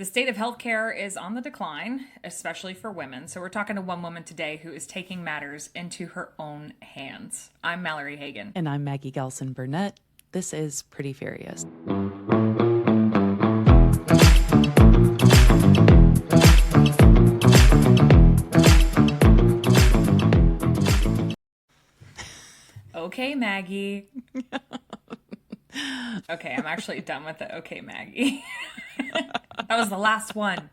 The state of healthcare is on the decline, especially for women. So we're talking to one woman today who is taking matters into her own hands. I'm Mallory Hagan. And I'm Maggie Gehlsen-Burnett. This is Pretty Furious. Okay, Maggie. Okay, I'm actually done with the okay, Maggie. That was the last one.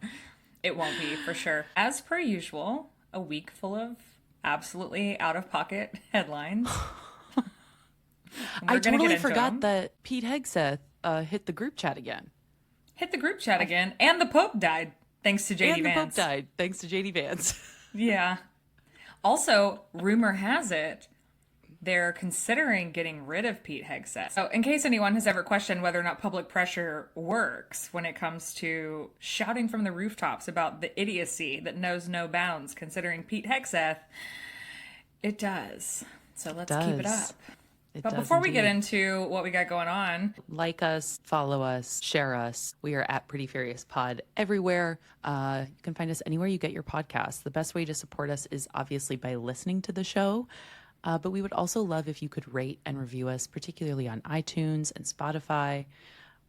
It won't be, for sure. As per usual, a week full of absolutely out-of-pocket headlines. I totally forgot that Pete Hegseth hit the group chat again. Hit the group chat again. And the Pope died, thanks to JD Vance. And the Pope died, thanks to JD Vance. Yeah. Also, rumor has it, they're considering getting rid of Pete Hegseth. So in case anyone has ever questioned whether or not public pressure works when it comes to shouting from the rooftops about the idiocy that knows no bounds, considering Pete Hegseth, it does. So let's keep it up. But before we get into what we got going on, like us, follow us, share us. We are at Pretty Furious Pod everywhere. You can find us anywhere you get your podcasts. The best way to support us is obviously by listening to the show. But we would also love if you could rate and review us, particularly on iTunes and Spotify.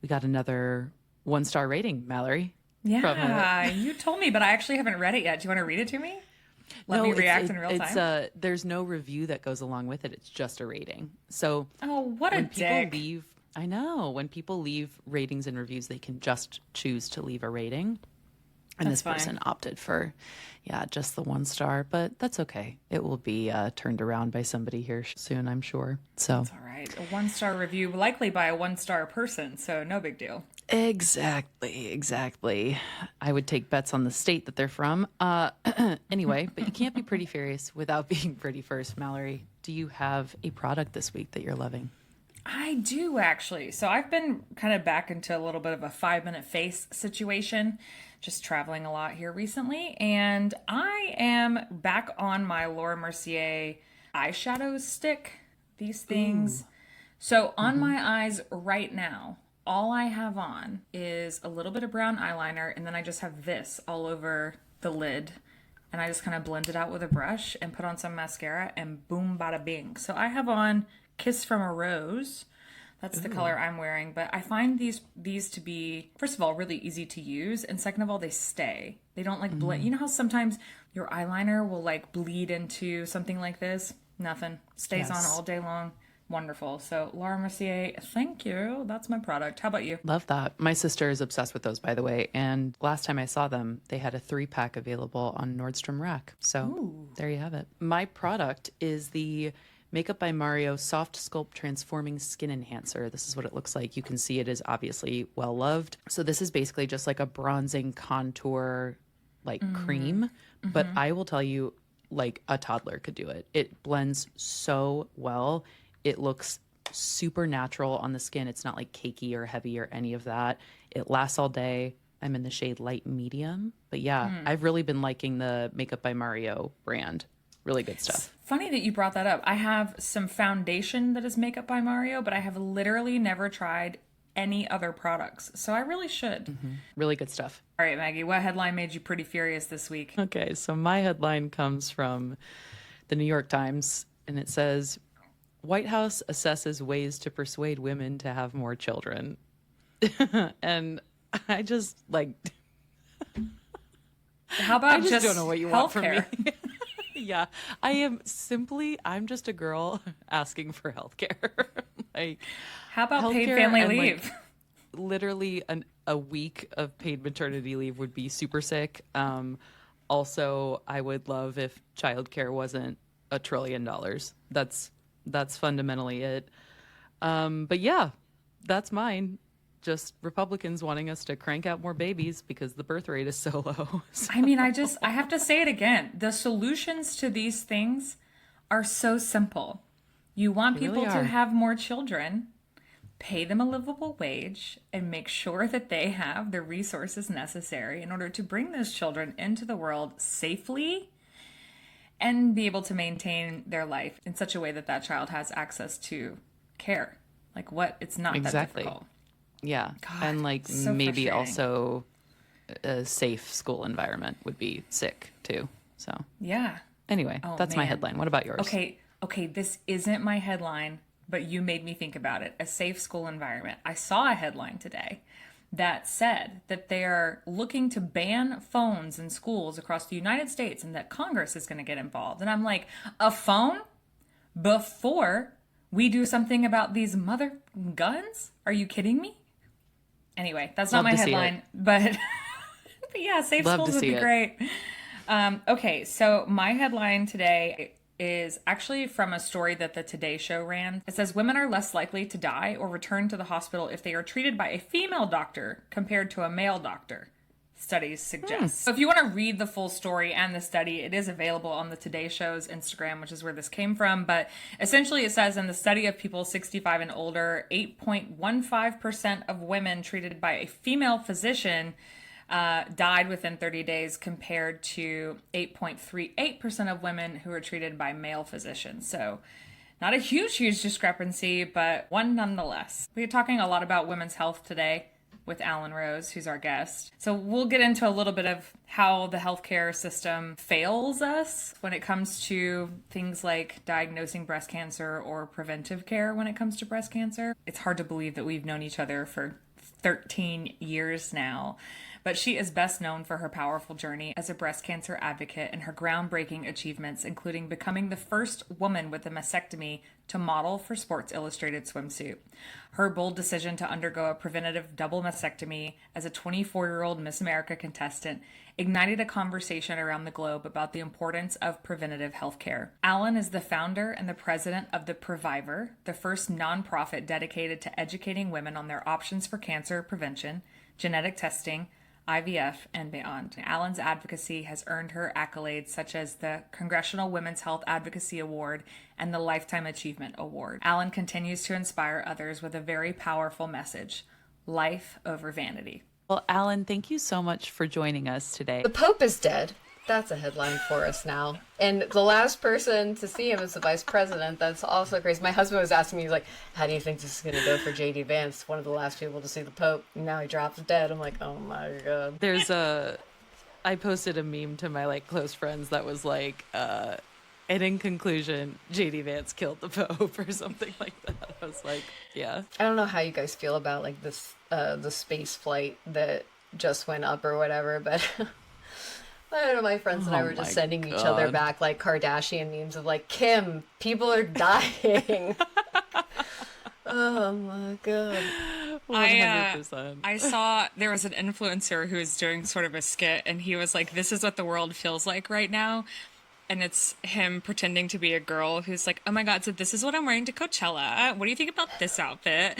We got another 1-star rating, Mallory. Yeah, you told me, but I actually haven't read it yet. Do you want to read it to me? Let me react in real time. There's no review that goes along with it. It's just a rating. So what a dick. I know. When people leave ratings and reviews, they can just choose to leave a rating. And this person opted for, just the 1-star, but that's okay. It will be turned around by somebody here soon, I'm sure. So that's all right. A 1-star review, likely by a 1-star person, so no big deal. Exactly. I would take bets on the state that they're from. Anyway, but you can't be pretty furious without being pretty first. Mallory, do you have a product this week that you're loving? I do, actually. So I've been kind of back into a little bit of a 5-minute face situation, just traveling a lot here recently. And I am back on my Laura Mercier eyeshadow stick, these things. Ooh. So on my eyes right now, all I have on is a little bit of brown eyeliner, and then I just have this all over the lid. And I just kind of blend it out with a brush and put on some mascara, and boom, bada bing. So I have on Kiss from a Rose. That's the color I'm wearing. But I find these to be, first of all, really easy to use. And second of all, they stay. They don't like blend. You know how sometimes your eyeliner will like bleed into something like this? Nothing. Stays on all day long. Wonderful. So Laura Mercier, thank you. That's my product. How about you? Love that. My sister is obsessed with those, by the way. And last time I saw them, they had a 3-pack available on Nordstrom Rack. So there you have it. My product is the Makeup by Mario Soft Sculpt Transforming Skin Enhancer. This is what it looks like. You can see it is obviously well loved. So this is basically just like a bronzing contour cream. But I will tell you, like a toddler could do it. It blends so well. It looks super natural on the skin. It's not like cakey or heavy or any of that. It lasts all day. I'm in the shade light medium. But I've really been liking the Makeup by Mario brand. Really good stuff. Funny that you brought that up. I have some foundation that is Makeup by Mario, but I have literally never tried any other products. So I really should. Really good stuff. All right, Maggie, what headline made you pretty furious this week? Okay, so my headline comes from the New York Times, and it says, White House assesses ways to persuade women to have more children. And I just how about I just don't know what you want from me. Yeah, I'm just a girl asking for healthcare. how about paid family leave? Literally a week of paid maternity leave would be super sick. Also, I would love if childcare wasn't $1 trillion. That's fundamentally it. But that's mine. Just Republicans wanting us to crank out more babies because the birth rate is so low. So. I mean, I have to say it again. The solutions to these things are so simple. You want people to have more children, pay them a livable wage, and make sure that they have the resources necessary in order to bring those children into the world safely and be able to maintain their life in such a way that that child has access to care. It's not that difficult. Yeah. God, and so maybe also a safe school environment would be sick too. So Yeah. anyway, that's my man. headline. What about yours? Okay, this isn't my headline, but you made me think about it. A safe school environment. I saw a headline today that said that they are looking to ban phones in schools across the United States and that Congress is going to get involved. And I'm like, a phone before we do something about these mother guns? Are you kidding me? Anyway, that's not Love my to see headline, but yeah, safe Love schools to would see be it. great. Okay, so my headline today is actually from a story that the Today Show ran. It says women are less likely to die or return to the hospital if they are treated by a female doctor compared to a male doctor, studies suggest. So if you want to read the full story and the study, it is available on the Today Show's Instagram, which is where this came from. But essentially it says in the study of people 65 and older, 8.15% of women treated by a female physician died within 30 days compared to 8.38% of women who were treated by male physicians. So not a huge discrepancy, but one nonetheless. We're talking a lot about women's health today with Allyn Rose, who's our guest. So we'll get into a little bit of how the healthcare system fails us when it comes to things like diagnosing breast cancer or preventive care when it comes to breast cancer. It's hard to believe that we've known each other for 13 years now. But she is best known for her powerful journey as a breast cancer advocate and her groundbreaking achievements, including becoming the first woman with a mastectomy to model for Sports Illustrated swimsuit. Her bold decision to undergo a preventative double mastectomy as a 24-year-old Miss America contestant ignited a conversation around the globe about the importance of preventative health care. Allyn is the founder and the president of the Previvor, the first nonprofit dedicated to educating women on their options for cancer prevention, genetic testing, IVF, and beyond. Allyn's advocacy has earned her accolades such as the Congressional Women's Health Advocacy Award and the Lifetime Achievement Award. Allyn continues to inspire others with a very powerful message: life over vanity. Well, Allyn, thank you so much for joining us today. The Pope is dead. That's a headline for us now. And the last person to see him is the vice president. That's also crazy. My husband was asking me, he's like, how do you think this is going to go for J.D. Vance? One of the last people to see the Pope. And now he drops dead. I'm like, oh my God. I posted a meme to my close friends that was like, and in conclusion, J.D. Vance killed the Pope or something like that. I was like, yeah. I don't know how you guys feel about this, the space flight that just went up or whatever, but I don't know, my friends and I were just sending each other back Kardashian memes of Kim, people are dying. Oh my God. 100%. I saw there was an influencer who was doing sort of a skit, and he was like, this is what the world feels like right now. And it's him pretending to be a girl who's like, oh my God, so this is what I'm wearing to Coachella. What do you think about this outfit?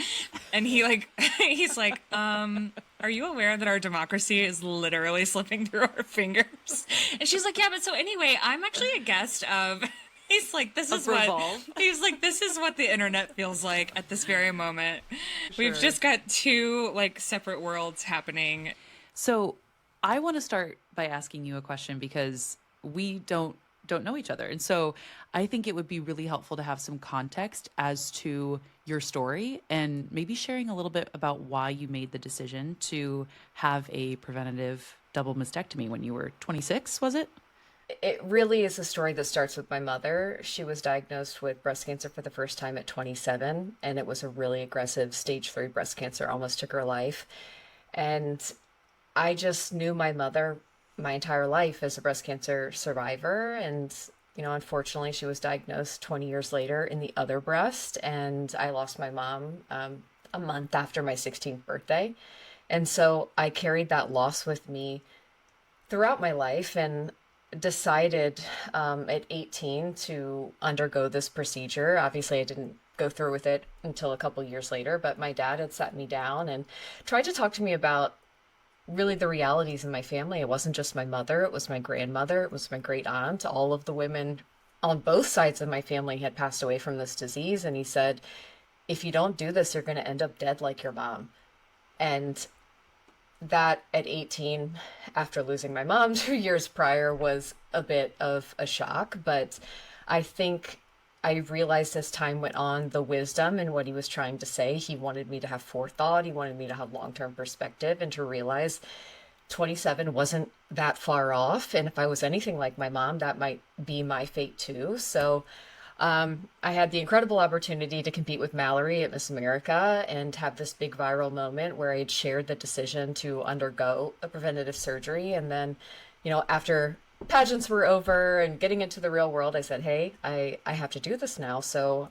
And he's like, are you aware that our democracy is literally slipping through our fingers? And she's like, yeah, but so anyway, I'm actually a guest of... He's like, this is what the internet feels like at this very moment. Sure. We've just got two separate worlds happening. So I want to start by asking you a question because we don't know each other. And so I think it would be really helpful to have some context as to your story and maybe sharing a little bit about why you made the decision to have a preventative double mastectomy when you were 26, was it? It really is a story that starts with my mother. She was diagnosed with breast cancer for the first time at 27, and it was a really aggressive stage 3 breast cancer, almost took her life. And I just knew my mother my entire life as a breast cancer survivor. And, unfortunately, she was diagnosed 20 years later in the other breast. And I lost my mom a month after my 16th birthday. And so I carried that loss with me throughout my life and decided at 18 to undergo this procedure. Obviously, I didn't go through with it until a couple years later, but my dad had sat me down and tried to talk to me about really the realities in my family. It wasn't just my mother, it was my grandmother, it was my great aunt. All of the women on both sides of my family had passed away from this disease. And he said, if you don't do this, you're going to end up dead like your mom. And that at 18, after losing my mom 2 years prior, was a bit of a shock. But I think I realized as time went on the wisdom in what he was trying to say. He wanted me to have forethought. He wanted me to have long-term perspective and to realize 27 wasn't that far off. And if I was anything like my mom, that might be my fate too. So I had the incredible opportunity to compete with Mallory at Miss America and have this big viral moment where I had shared the decision to undergo a preventative surgery. And then, after pageants were over and getting into the real world, I said, hey, I have to do this now. So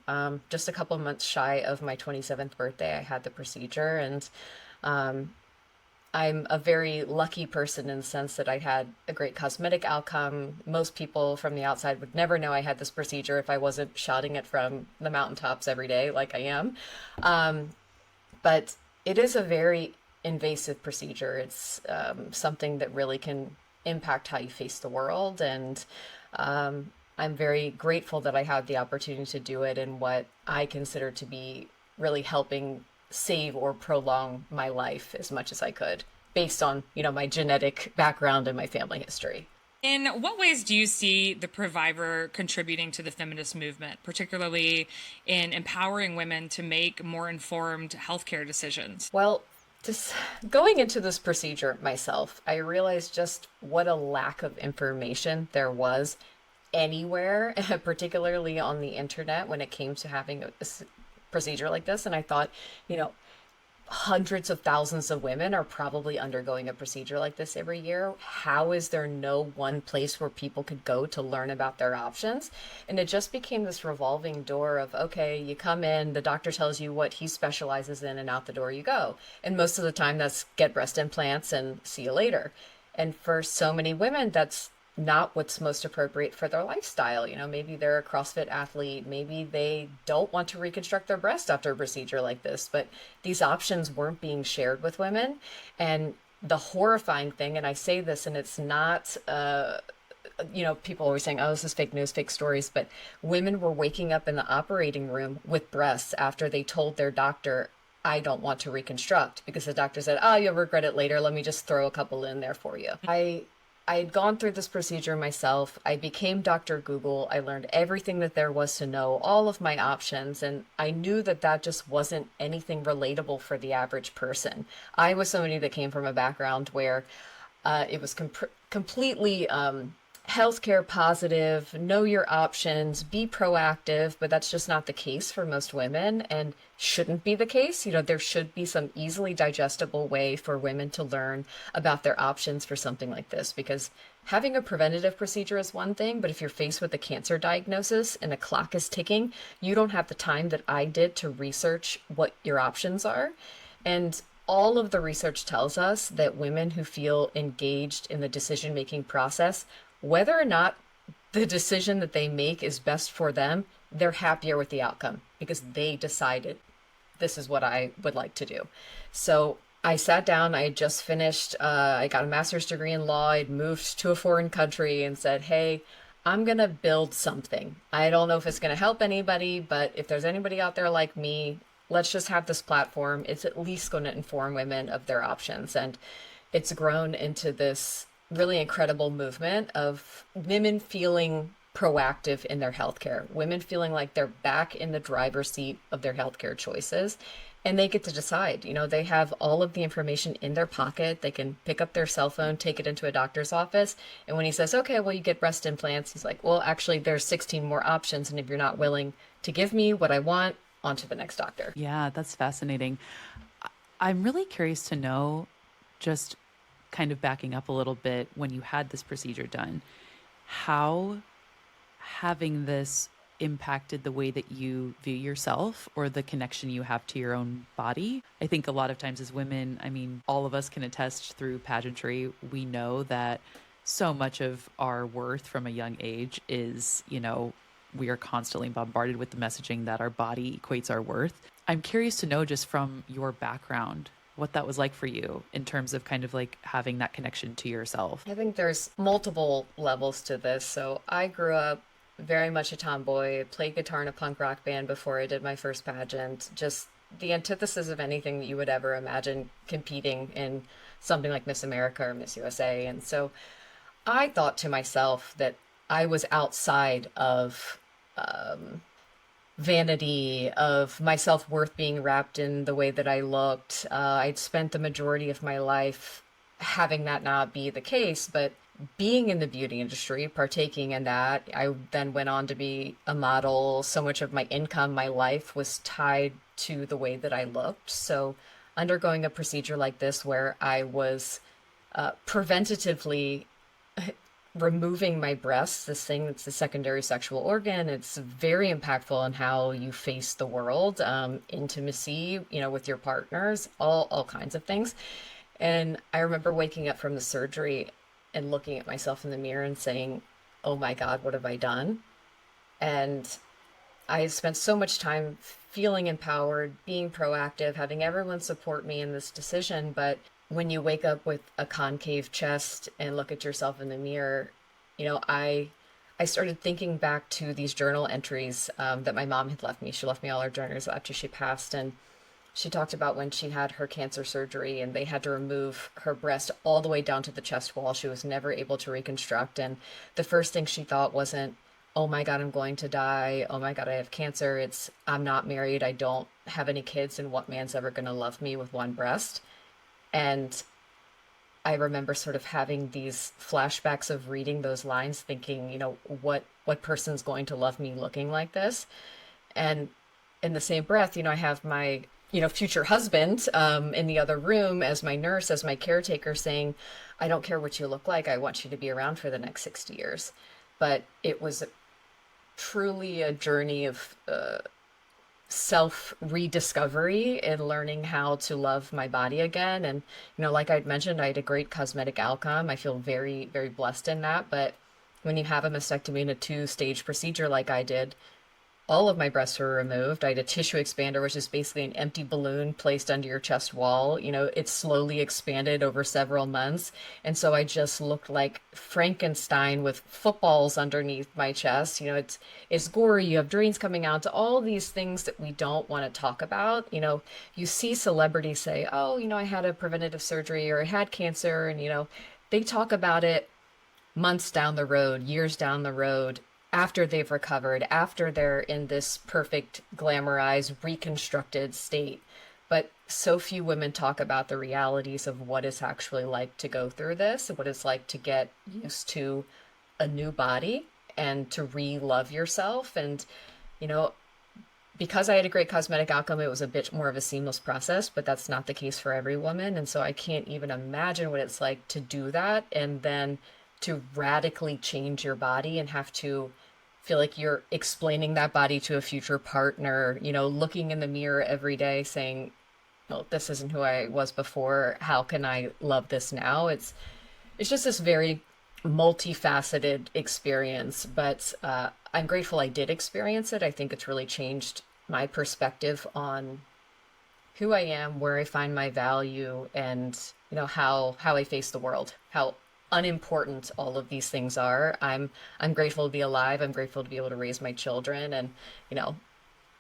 just a couple of months shy of my 27th birthday, I had the procedure. And I'm a very lucky person in the sense that I had a great cosmetic outcome. Most people from the outside would never know I had this procedure if I wasn't shouting it from the mountaintops every day like I am. But it is a very invasive procedure. It's something that really can impact how you face the world. And I'm very grateful that I had the opportunity to do it in what I consider to be really helping save or prolong my life as much as I could based on, my genetic background and my family history. In what ways do you see the Previvor contributing to the feminist movement, particularly in empowering women to make more informed healthcare decisions? Well, just going into this procedure myself, I realized just what a lack of information there was anywhere, particularly on the internet when it came to having a procedure like this. And I thought, hundreds of thousands of women are probably undergoing a procedure like this every year. How is there no one place where people could go to learn about their options? And it just became this revolving door of, okay, you come in, the doctor tells you what he specializes in, and out the door you go. And most of the time that's get breast implants and see you later. And for so many women, that's not what's most appropriate for their lifestyle. Maybe they're a CrossFit athlete. Maybe they don't want to reconstruct their breast after a procedure like this, but these options weren't being shared with women. And the horrifying thing, and I say this, and it's not, people always saying, oh, this is fake news, fake stories, but women were waking up in the operating room with breasts after they told their doctor, I don't want to reconstruct, because the doctor said, oh, you'll regret it later. Let me just throw a couple in there for you. I had gone through this procedure myself. I became Dr. Google. I learned everything that there was to know, all of my options, and I knew that that just wasn't anything relatable for the average person. I was somebody that came from a background where it was completely healthcare positive, know your options, be proactive, but that's just not the case for most women and shouldn't be the case. There should be some easily digestible way for women to learn about their options for something like this, because having a preventative procedure is one thing, but if you're faced with a cancer diagnosis and a clock is ticking, you don't have the time that I did to research what your options are. And all of the research tells us that women who feel engaged in the decision-making process, whether or not the decision that they make is best for them, they're happier with the outcome because they decided this is what I would like to do. So I sat down, I had just finished, I got a master's degree in law, I'd moved to a foreign country and said, hey, I'm going to build something. I don't know if it's going to help anybody, but if there's anybody out there like me, let's just have this platform. It's at least going to inform women of their options. And it's grown into this really incredible movement of women feeling proactive in their healthcare, women feeling like they're back in the driver's seat of their healthcare choices, and they get to decide. They have all of the information in their pocket. They can pick up their cell phone, take it into a doctor's office, and when he says, okay, well, you get breast implants, he's like, well, actually, there's 16 more options, and if you're not willing to give me what I want, on to the next doctor. Yeah, that's fascinating. I'm really curious to know, just kind of backing up a little bit, when you had this procedure done, how having this impacted the way that you view yourself or the connection you have to your own body. I think a lot of times as women, all of us can attest through pageantry, we know that so much of our worth from a young age is, we are constantly bombarded with the messaging that our body equates our worth. I'm curious to know, just from your background, what that was like for you in terms of kind of like having that connection to yourself. I think there's multiple levels to this. So I grew up very much a tomboy, played guitar in a punk rock band before I did my first pageant, just the antithesis of anything that you would ever imagine competing in something like Miss America or Miss USA. And so I thought to myself that I was outside of vanity, of my self-worth being wrapped in the way that I looked. I'd spent the majority of my life having that not be the case, but being in the beauty industry, partaking in that, I then went on to be a model. So much of my income, my life was tied to the way that I looked. So undergoing a procedure like this where I was preventatively removing my breasts, this thing that's a secondary sexual organ, it's very impactful on how you face the world, intimacy, with your partners, all kinds of things. And I remember waking up from the surgery and looking at myself in the mirror and saying, oh my God, what have I done? And I spent so much time feeling empowered, being proactive, having everyone support me in this decision. But when you wake up with a concave chest and look at yourself in the mirror, I started thinking back to these journal entries that my mom had left me. She left me all her journals after she passed. And she talked about when she had her cancer surgery and they had to remove her breast all the way down to the chest wall. She was never able to reconstruct. And the first thing she thought wasn't, oh my God, I'm going to die. Oh my God, I have cancer. It's, I'm not married. I don't have any kids. And what man's ever going to love me with one breast? And I remember sort of having these flashbacks of reading those lines, thinking, what person's going to love me looking like this? And in the same breath, I have my, future husband in the other room as my nurse, as my caretaker, saying, I don't care what you look like. I want you to be around for the next 60 years. But it was truly a journey of self rediscovery and learning how to love my body again. And, like I'd mentioned, I had a great cosmetic outcome. I feel very, very blessed in that. But when you have a mastectomy and a 2-stage procedure like I did, all of my breasts were removed. I had a tissue expander, which is basically an empty balloon placed under your chest wall. It slowly expanded over several months. And so I just looked like Frankenstein with footballs underneath my chest. It's gory. You have drains coming out, to all these things that we don't want to talk about. You see celebrities say, oh, I had a preventative surgery or I had cancer. And, they talk about it months down the road, years down the road, after they've recovered, after they're in this perfect, glamorized, reconstructed state. But so few women talk about the realities of what it's actually like to go through this, what it's like to get used to a new body and to re-love yourself. And, because I had a great cosmetic outcome, it was a bit more of a seamless process, but that's not the case for every woman. And so I can't even imagine what it's like to do that and then to radically change your body and have to feel like you're explaining that body to a future partner, looking in the mirror every day saying, well, this isn't who I was before. How can I love this now? It's just this very multifaceted experience, but I'm grateful I did experience it. I think it's really changed my perspective on who I am, where I find my value, and, how I face the world, how unimportant all of these things are. I'm grateful to be alive. I'm grateful to be able to raise my children, and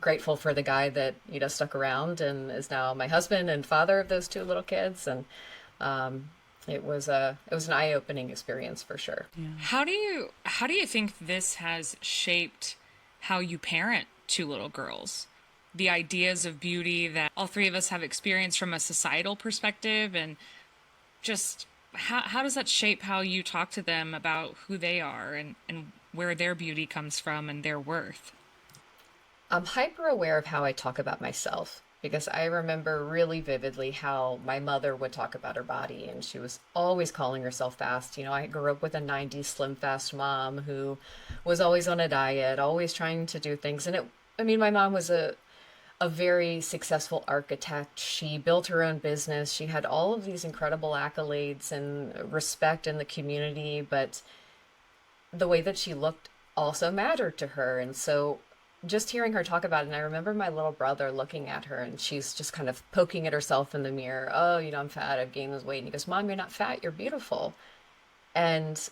grateful for the guy that stuck around and is now my husband and father of those 2 little kids. And it was an eye-opening experience for sure. Yeah. How do you think this has shaped how you parent 2 little girls? The ideas of beauty that all 3 of us have experienced from a societal perspective, and just how does that shape how you talk to them about who they are and where their beauty comes from and their worth? I'm hyper aware of how I talk about myself, because I remember really vividly how my mother would talk about her body, and she was always calling herself fast. I grew up with a 90s slim fast mom who was always on a diet, always trying to do things. And my mom was a very successful architect. She built her own business. She had all of these incredible accolades and respect in the community, but the way that she looked also mattered to her. And so just hearing her talk about it, and I remember my little brother looking at her, and she's just kind of poking at herself in the mirror. Oh, I'm fat. I've gained this weight. And he goes, Mom, you're not fat. You're beautiful. And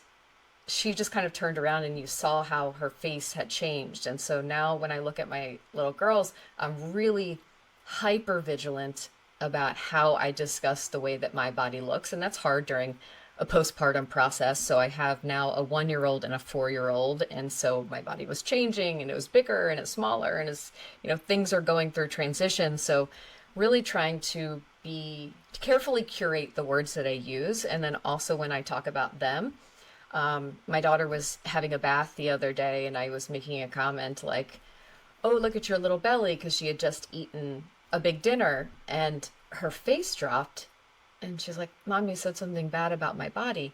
she just kind of turned around, and you saw how her face had changed. And so now when I look at my little girls, I'm really hyper vigilant about how I discuss the way that my body looks. And that's hard during a postpartum process. So I have now a 1-year-old and a 4-year-old. And so my body was changing, and it was bigger and it's smaller, and things are going through transition. So really trying to be carefully curate the words that I use. And then also when I talk about them, my daughter was having a bath the other day and I was making a comment like, oh, look at your little belly, because she had just eaten a big dinner, and her face dropped and she's like, Mom, you said something bad about my body.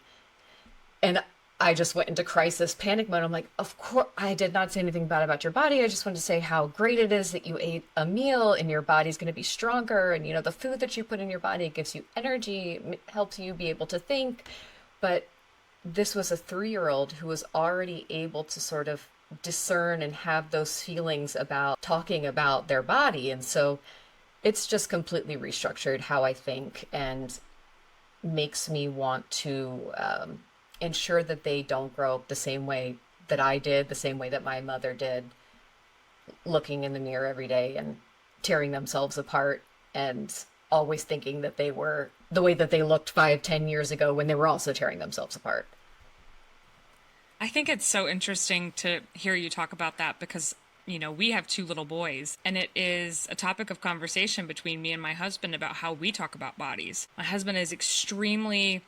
And I just went into crisis panic mode. I'm like, of course, I did not say anything bad about your body. I just wanted to say how great it is that you ate a meal and your body's going to be stronger. And, the food that you put in your body gives you energy, helps you be able to think. But this was a 3-year-old who was already able to sort of discern and have those feelings about talking about their body. And so it's just completely restructured how I think and makes me want to ensure that they don't grow up the same way that I did, the same way that my mother did, looking in the mirror every day and tearing themselves apart and always thinking that they were the way that they looked 5-10 years ago when they were also tearing themselves apart. I think it's so interesting to hear you talk about that because, we have 2 little boys, and it is a topic of conversation between me and my husband about how we talk about bodies. My husband is extremely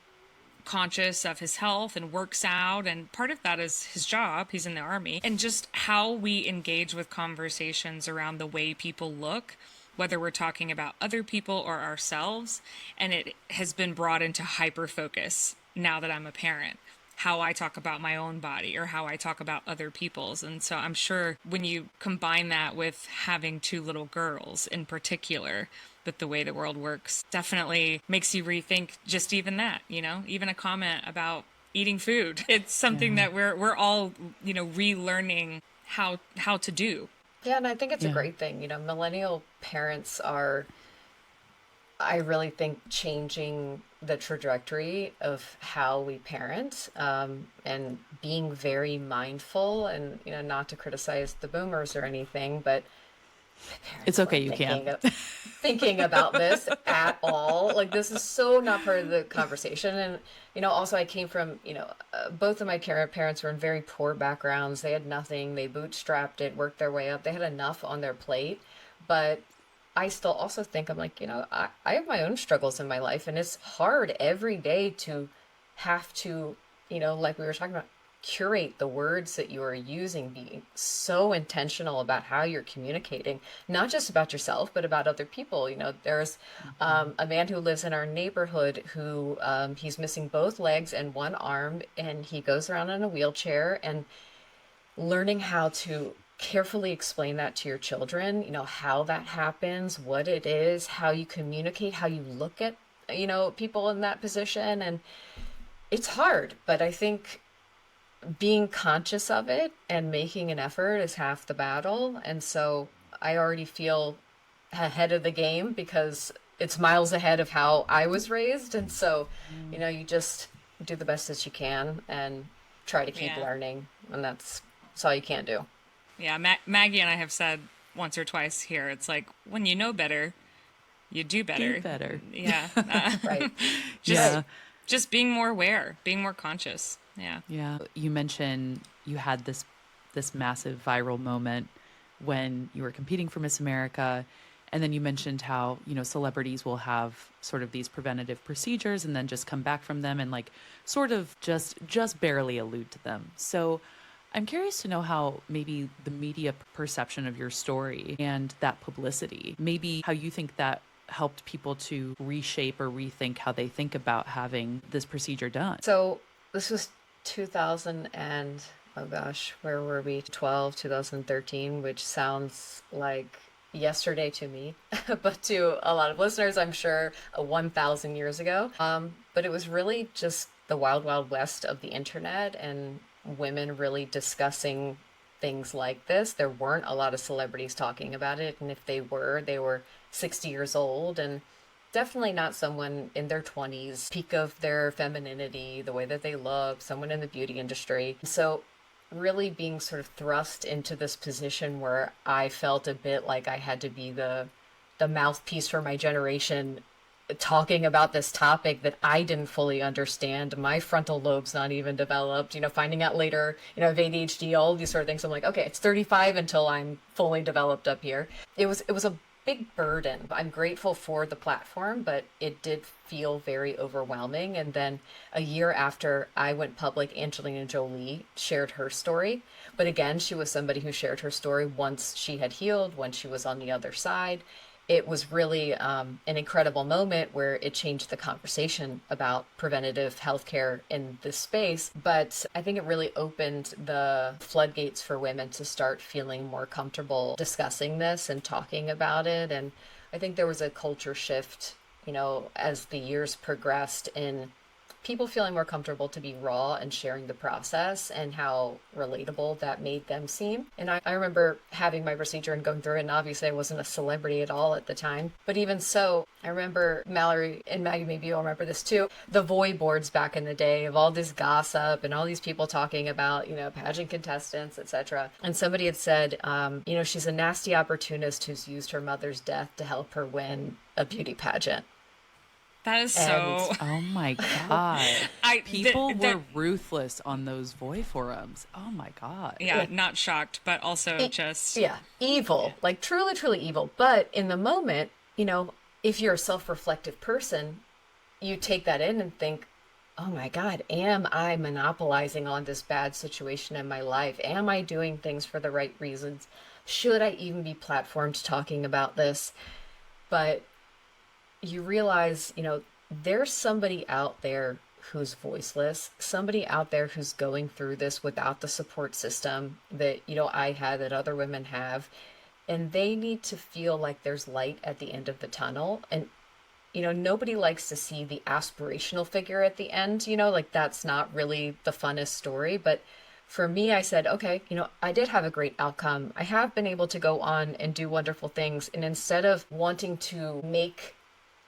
conscious of his health and works out, and part of that is his job. He's in the Army, and just how we engage with conversations around the way people look, whether we're talking about other people or ourselves. And it has been brought into hyper focus now that I'm a parent, how I talk about my own body or how I talk about other people's. And so I'm sure when you combine that with having 2 little girls in particular, with the way the world works, definitely makes you rethink just even that, even a comment about eating food. It's something that we're all, relearning how to do. Yeah, and I think it's a great thing. Millennial parents are, I really think, changing the trajectory of how we parent, and being very mindful, and not to criticize the boomers or anything, but it's okay, you can. Thinking about this at all. Like, this is so not part of the conversation. And, also I came from, both of my parents were in very poor backgrounds. They had nothing. They bootstrapped it, worked their way up. They had enough on their plate. But I still also think, I'm like, I have my own struggles in my life. And it's hard every day to have to, like we were talking about, curate the words that you are using, being so intentional about how you're communicating, not just about yourself, but about other people. There's a man who lives in our neighborhood who he's missing both legs and one arm, and he goes around in a wheelchair, and learning how to carefully explain that to your children, how that happens, what it is, how you communicate, how you look at, people in that position. And it's hard, but I think being conscious of it and making an effort is half the battle. And so I already feel ahead of the game because it's miles ahead of how I was raised. And so, you just do the best that you can and try to keep learning. And that's all you can do. Yeah. Maggie and I have said once or twice here, it's like, when you know better, you do better. Do better. Yeah. Right. Just being more aware, being more conscious. Yeah. Yeah. You mentioned you had this massive viral moment when you were competing for Miss America. And then you mentioned how, celebrities will have sort of these preventative procedures and then just come back from them and like sort of just barely allude to them. So I'm curious to know how maybe the media perception of your story and that publicity, maybe how you think that helped people to reshape or rethink how they think about having this procedure done. So this was 2000 and, oh gosh, where were we? 2013, which sounds like yesterday to me, but to a lot of listeners, I'm sure 1,000 years ago. But it was really just the wild, wild west of the internet and women really discussing things like this. There weren't a lot of celebrities talking about it. And if they were 60 years old and definitely not someone in their 20s, peak of their femininity, the way that they look, someone in the beauty industry. So really being sort of thrust into this position where I felt a bit like I had to be the mouthpiece for my generation, talking about this topic that I didn't fully understand. My frontal lobe's not even developed, finding out later, I have ADHD, all these sort of things. I'm like, okay, it's 35 until I'm fully developed up here. It was a big burden. I'm grateful for the platform, but it did feel very overwhelming. And then a year after I went public, Angelina Jolie shared her story. But again, she was somebody who shared her story once she had healed, when she was on the other side. It was really an incredible moment where it changed the conversation about preventative healthcare in this space. But I think it really opened the floodgates for women to start feeling more comfortable discussing this and talking about it. And I think there was a culture shift, as the years progressed, in people feeling more comfortable to be raw and sharing the process, and how relatable that made them seem. And I remember having my procedure and going through it, and obviously I wasn't a celebrity at all at the time. But even so, I remember Mallory and Maggie, maybe you'll remember this too, the Voy boards back in the day of all this gossip and all these people talking about, pageant contestants, etc. And somebody had said, she's a nasty opportunist who's used her mother's death to help her win a beauty pageant. That is so. Oh my God. People were ruthless on those Voy forums. Oh my God. Yeah, not shocked, but also just. Yeah, evil. Like truly, truly evil. But in the moment, if you're a self-reflective person, you take that in and think, oh my God, am I monopolizing on this bad situation in my life? Am I doing things for the right reasons? Should I even be platformed talking about this? But you realize, there's somebody out there who's voiceless, somebody out there who's going through this without the support system that, I had, that other women have, and they need to feel like there's light at the end of the tunnel. And, nobody likes to see the aspirational figure at the end, like that's not really the funnest story. But for me, I said, okay, I did have a great outcome. I have been able to go on and do wonderful things. And instead of wanting to make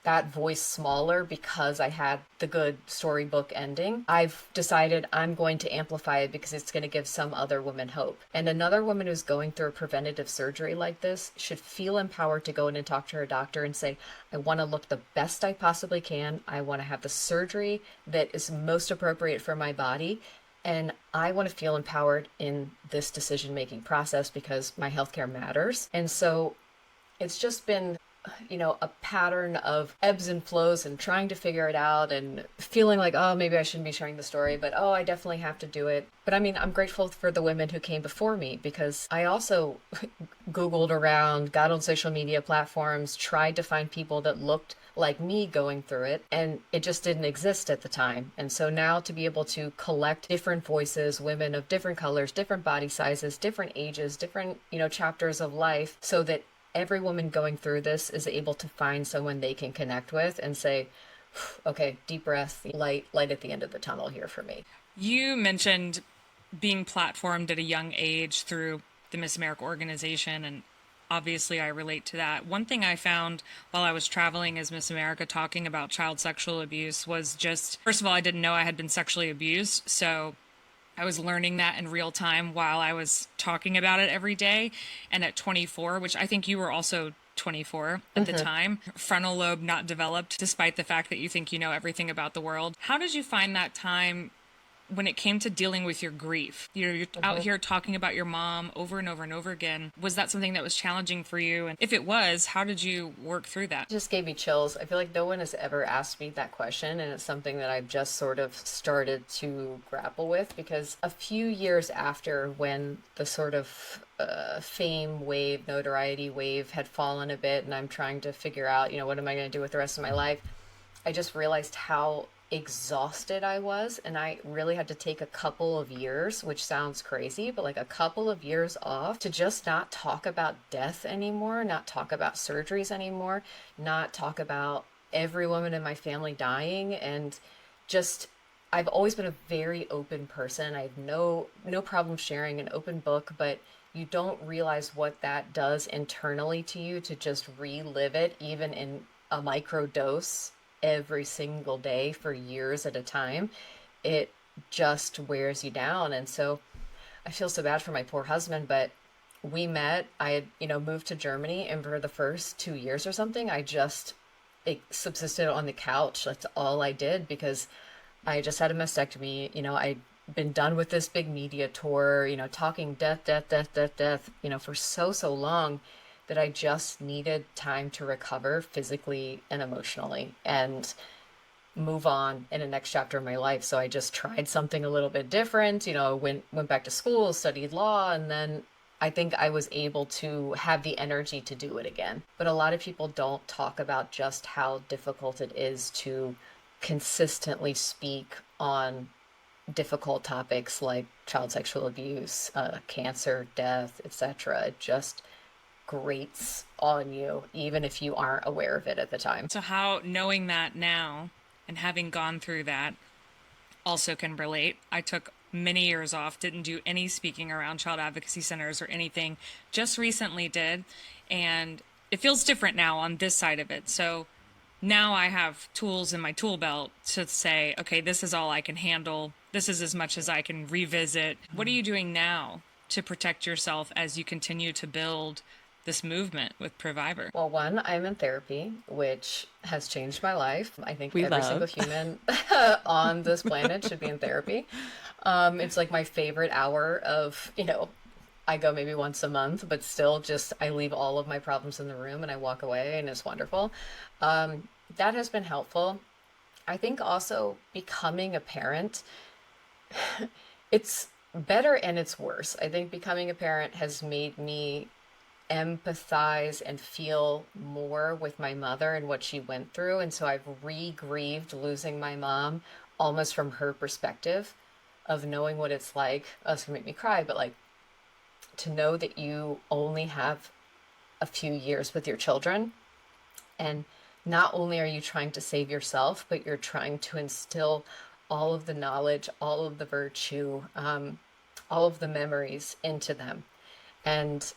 that voice smaller because I had the good storybook ending, I've decided I'm going to amplify it because it's going to give some other woman hope. And another woman who's going through a preventative surgery like this should feel empowered to go in and talk to her doctor and say, I want to look the best I possibly can. I want to have the surgery that is most appropriate for my body. And I want to feel empowered in this decision-making process because my healthcare matters. And so it's just been a pattern of ebbs and flows and trying to figure it out and feeling like, oh, maybe I shouldn't be sharing the story, but oh, I definitely have to do it. But I mean, I'm grateful for the women who came before me, because I also Googled around, got on social media platforms, tried to find people that looked like me going through it, and it just didn't exist at the time. And so now to be able to collect different voices, women of different colors, different body sizes, different ages, different, chapters of life, so that every woman going through this is able to find someone they can connect with and say, okay, deep breath, light at the end of the tunnel here for me. You mentioned being platformed at a young age through the Miss America organization, and obviously I relate to that. One thing I found while I was traveling as Miss America talking about child sexual abuse was just, first of all, I didn't know I had been sexually abused, so I was learning that in real time while I was talking about it every day. And at 24, which I think you were also 24 at the time, frontal lobe not developed, despite the fact that you think you know everything about the world. How did you find that time when it came to dealing with your grief? You're out here talking about your mom over and over and over again. Was that something that was challenging for you? And if it was, how did you work through that? It just gave me chills. I feel like no one has ever asked me that question, and it's something that I've just sort of started to grapple with, because a few years after, when the sort of fame wave, notoriety wave had fallen a bit, and I'm trying to figure out, what am I going to do with the rest of my life, I just realized how exhausted I was, and I really had to take a couple of years, which sounds crazy, but like a couple of years off to just not talk about death anymore, not talk about surgeries anymore, not talk about every woman in my family dying, and just, I've always been a very open person. I have no problem sharing an open book, but you don't realize what that does internally to you to just relive it, even in a micro dose, every single day for years at a time. It just wears you down. And so I feel so bad for my poor husband, but we met, I had, moved to Germany, and for the first 2 years or something, I just subsisted on the couch. That's all I did, because I just had a mastectomy. I'd been done with this big media tour, talking death, for so long, that I just needed time to recover physically and emotionally and move on in the next chapter of my life. So I just tried something a little bit different, went back to school, studied law, and then I think I was able to have the energy to do it again. But a lot of people don't talk about just how difficult it is to consistently speak on difficult topics like child sexual abuse, cancer, death, etc. It just grates on you, even if you aren't aware of it at the time. So how, knowing that now and having gone through that, also can relate. I took many years off, didn't do any speaking around child advocacy centers or anything, just recently did. And it feels different now on this side of it. So now I have tools in my tool belt to say, okay, this is all I can handle. This is as much as I can revisit. What are you doing now to protect yourself as you continue to build this movement with Previvor? Well, one, I'm in therapy, which has changed my life. I think single human on this planet should be in therapy. It's like my favorite hour of, I go maybe once a month, but still just I leave all of my problems in the room and I walk away, and it's wonderful. That has been helpful. I think also becoming a parent, it's better and it's worse. I think becoming a parent has made me empathize and feel more with my mother and what she went through. And so I've re-grieved losing my mom almost from her perspective of knowing what it's like. Oh, it's gonna make me cry, but like to know that you only have a few years with your children, and not only are you trying to save yourself, but you're trying to instill all of the knowledge, all of the virtue, all of the memories into them. And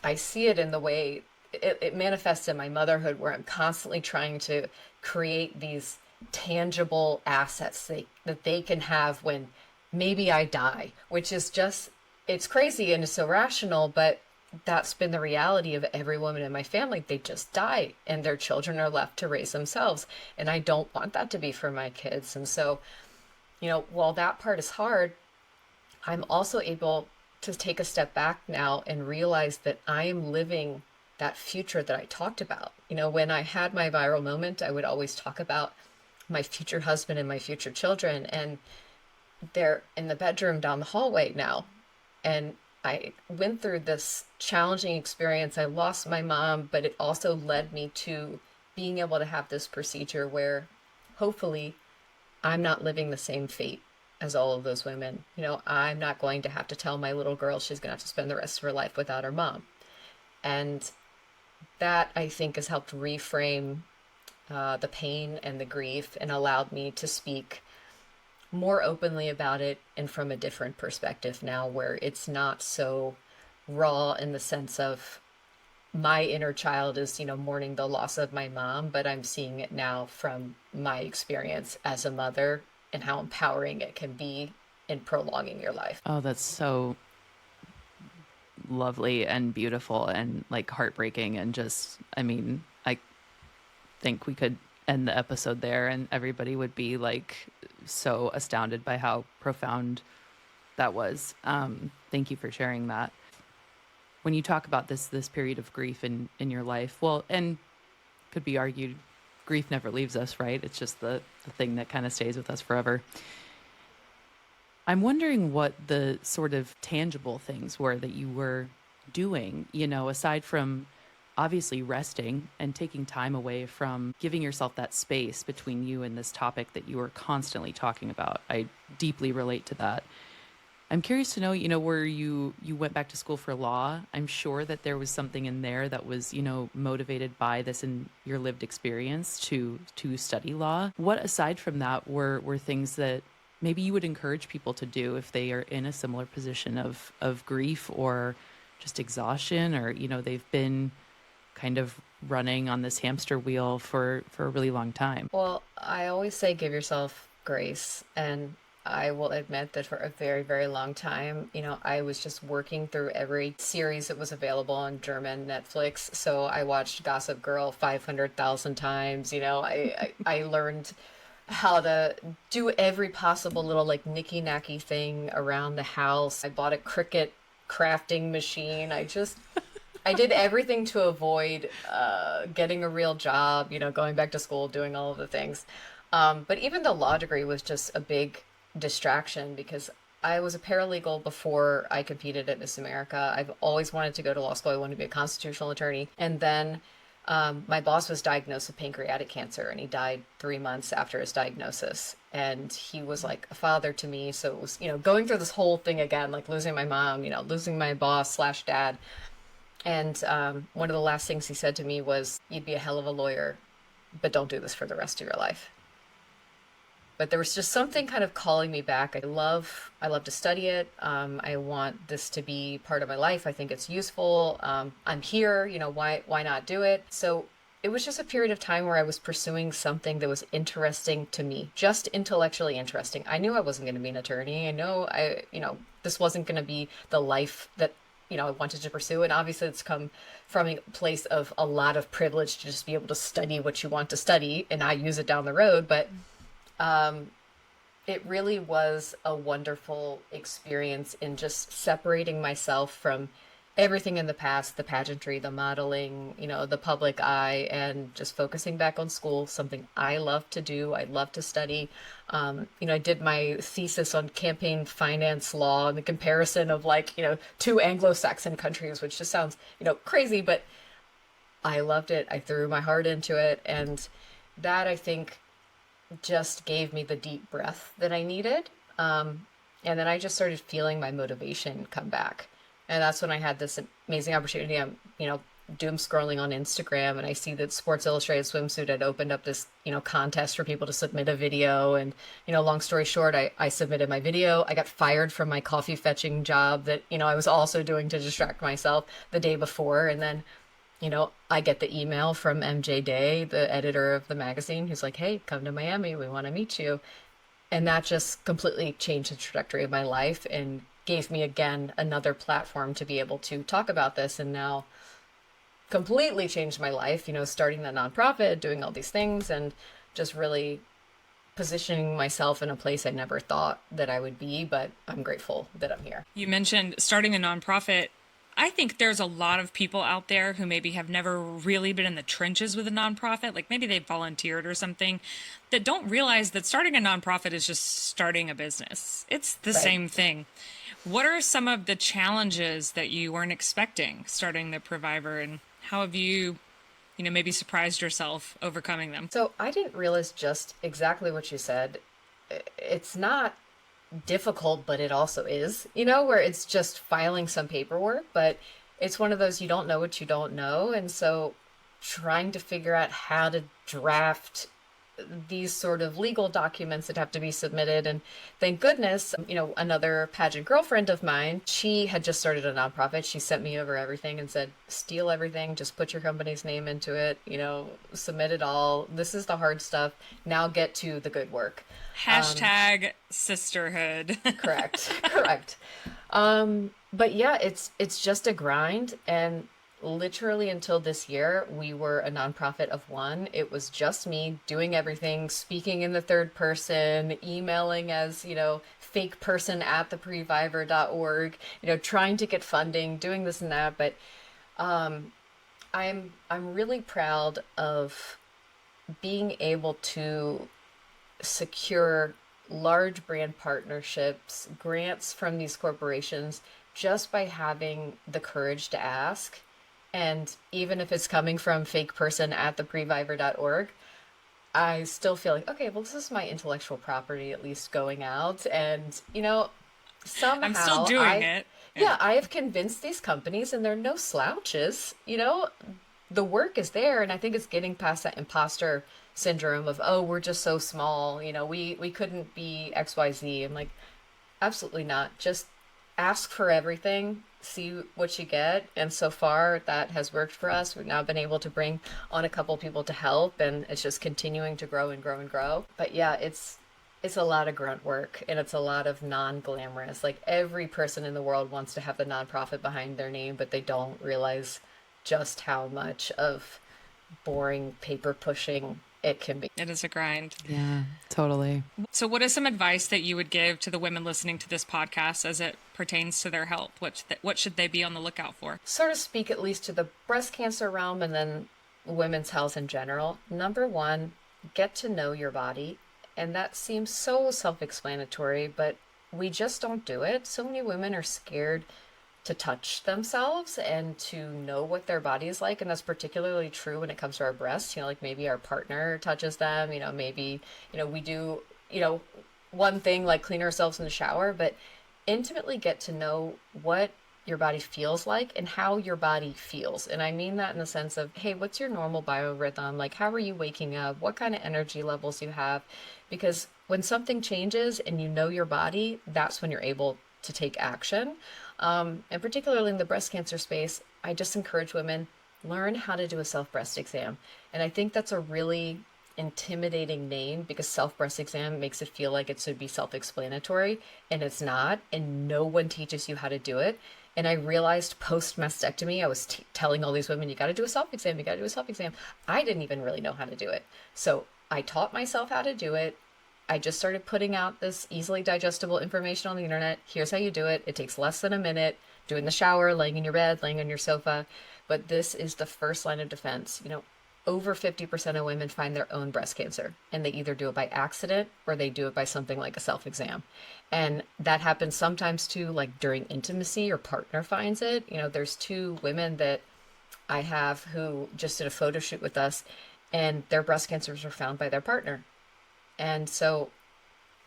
I see it in the way it manifests in my motherhood, where I'm constantly trying to create these tangible assets that they can have when maybe I die, which is just, it's crazy and it's so rational, but that's been the reality of every woman in my family. They just die and their children are left to raise themselves. And I don't want that to be for my kids. And so, while that part is hard, I'm also able to take a step back now and realize that I am living that future that I talked about. When I had my viral moment, I would always talk about my future husband and my future children, and they're in the bedroom down the hallway now. And I went through this challenging experience. I lost my mom, but it also led me to being able to have this procedure where hopefully I'm not living the same fate as all of those women. I'm not going to have to tell my little girl she's going to have to spend the rest of her life without her mom. And that, I think, has helped reframe the pain and the grief and allowed me to speak more openly about it and from a different perspective now, where it's not so raw in the sense of my inner child is, mourning the loss of my mom, but I'm seeing it now from my experience as a mother and how empowering it can be in prolonging your life. Oh, that's so lovely and beautiful and like heartbreaking. And just, I think we could end the episode there and everybody would be like so astounded by how profound that was. Thank you for sharing that. When you talk about this period of grief in your life, well, and could be argued, grief never leaves us, right? It's just the thing that kind of stays with us forever. I'm wondering what the sort of tangible things were that you were doing, aside from obviously resting and taking time away from giving yourself that space between you and this topic that you were constantly talking about. I deeply relate to that. I'm curious to know, where you went back to school for law. I'm sure that there was something in there that was, motivated by this in your lived experience to study law. What aside from that were things that maybe you would encourage people to do if they are in a similar position of grief or just exhaustion, or, they've been kind of running on this hamster wheel for a really long time? Well, I always say give yourself grace. And I will admit that for a very, very long time, I was just working through every series that was available on German Netflix. So I watched Gossip Girl 500,000 times. I learned how to do every possible little like nicky-nacky thing around the house. I bought a Cricut crafting machine. I I did everything to avoid getting a real job, going back to school, doing all of the things. But even the law degree was just a big distraction because I was a paralegal before I competed at Miss America. I've always wanted to go to law school. I wanted to be a constitutional attorney. And then my boss was diagnosed with pancreatic cancer, and he died 3 months after his diagnosis. And he was like a father to me. So it was, going through this whole thing again, like losing my mom, losing my boss slash dad. And one of the last things he said to me was, "You'd be a hell of a lawyer, but don't do this for the rest of your life." But there was just something kind of calling me back. I love to study it. I want this to be part of my life. I think it's useful. I'm here, why not do it? So it was just a period of time where I was pursuing something that was interesting to me, just intellectually interesting. I knew I wasn't going to be an attorney. I know this wasn't going to be the life that, I wanted to pursue. And obviously it's come from a place of a lot of privilege to just be able to study what you want to study and not use it down the road. But it really was a wonderful experience in just separating myself from everything in the past, the pageantry, the modeling, the public eye, and just focusing back on school, something I love to do. I love to study. I did my thesis on campaign finance law and the comparison of two Anglo-Saxon countries, which just sounds, crazy, but I loved it. I threw my heart into it. And that, I think, just gave me the deep breath that I needed. And then I just started feeling my motivation come back. And that's when I had this amazing opportunity. I'm, doom scrolling on Instagram, and I see that Sports Illustrated Swimsuit had opened up this, contest for people to submit a video. And, long story short, I submitted my video. I got fired from my coffee fetching job that, I was also doing to distract myself the day before. And then I get the email from MJ Day, the editor of the magazine, who's like, "Hey, come to Miami. We want to meet you." And that just completely changed the trajectory of my life and gave me, again, another platform to be able to talk about this. And now completely changed my life, starting the nonprofit, doing all these things, and just really positioning myself in a place I never thought that I would be. But I'm grateful that I'm here. You mentioned starting a nonprofit. I think there's a lot of people out there who maybe have never really been in the trenches with a nonprofit, like maybe they volunteered or something, that don't realize that starting a nonprofit is just starting a business. It's the same thing. What are some of the challenges that you weren't expecting starting the Previvor, and how have you, maybe surprised yourself overcoming them? So I didn't realize just exactly what you said. It's not difficult, but it also is, where it's just filing some paperwork, but it's one of those, you don't know what you don't know. And so trying to figure out how to draft these sort of legal documents that have to be submitted. And thank goodness, another pageant girlfriend of mine, she had just started a nonprofit. She sent me over everything and said, "Steal everything, just put your company's name into it, submit it all. This is the hard stuff. Now get to the good work." Hashtag sisterhood. Correct. But yeah, it's just a grind. And literally until this year, we were a nonprofit of one. It was just me doing everything, speaking in the third person, emailing as, fake person at theprevivor.org, trying to get funding, doing this and that. But I'm really proud of being able to secure large brand partnerships, grants from these corporations, just by having the courage to ask. And even if it's coming from fake person at theprevivor.org, I still feel like, okay, well, this is my intellectual property, at least going out. And, somehow I'm still doing it. Yeah, I have convinced these companies, and they're no slouches. The work is there. And I think it's getting past that imposter syndrome of, oh, we're just so small. We couldn't be XYZ. I'm like, absolutely not. Just ask for everything, see what you get. And so far that has worked for us. We've now been able to bring on a couple people to help, and it's just continuing to grow and grow and grow. But yeah, it's a lot of grunt work, and it's a lot of non-glamorous. Like, every person in the world wants to have the nonprofit behind their name, but they don't realize just how much of boring paper pushing it can be. It is a grind. Yeah, totally. So what is some advice that you would give to the women listening to this podcast as it pertains to their health? What should they be on the lookout for? Sort of speak at least to the breast cancer realm and then women's health in general. Number one, get to know your body. And that seems so self-explanatory, but we just don't do it. So many women are scared to touch themselves and to know what their body is like. And that's particularly true when it comes to our breasts. Like maybe our partner touches them, maybe, we do, one thing like clean ourselves in the shower, but intimately get to know what your body feels like and how your body feels. And I mean that in the sense of, hey, what's your normal biorhythm? Like, how are you waking up? What kind of energy levels you have? Because when something changes and you know your body, that's when you're able to take action. And particularly in the breast cancer space, I just encourage women, learn how to do a self-breast exam. And I think that's a really intimidating name because self-breast exam makes it feel like it should be self-explanatory, and it's not, and no one teaches you how to do it. And I realized post-mastectomy, I was telling all these women, you got to do a self-exam, you got to do a self-exam. I didn't even really know how to do it. So I taught myself how to do it. I just started putting out this easily digestible information on the internet. Here's how you do it. It takes less than a minute. Do it in the shower, laying in your bed, laying on your sofa. But this is the first line of defense. Over 50% of women find their own breast cancer, and they either do it by accident or they do it by something like a self-exam. And that happens sometimes too, like during intimacy, your partner finds it. There's two women that I have who just did a photo shoot with us, and their breast cancers were found by their partner. And so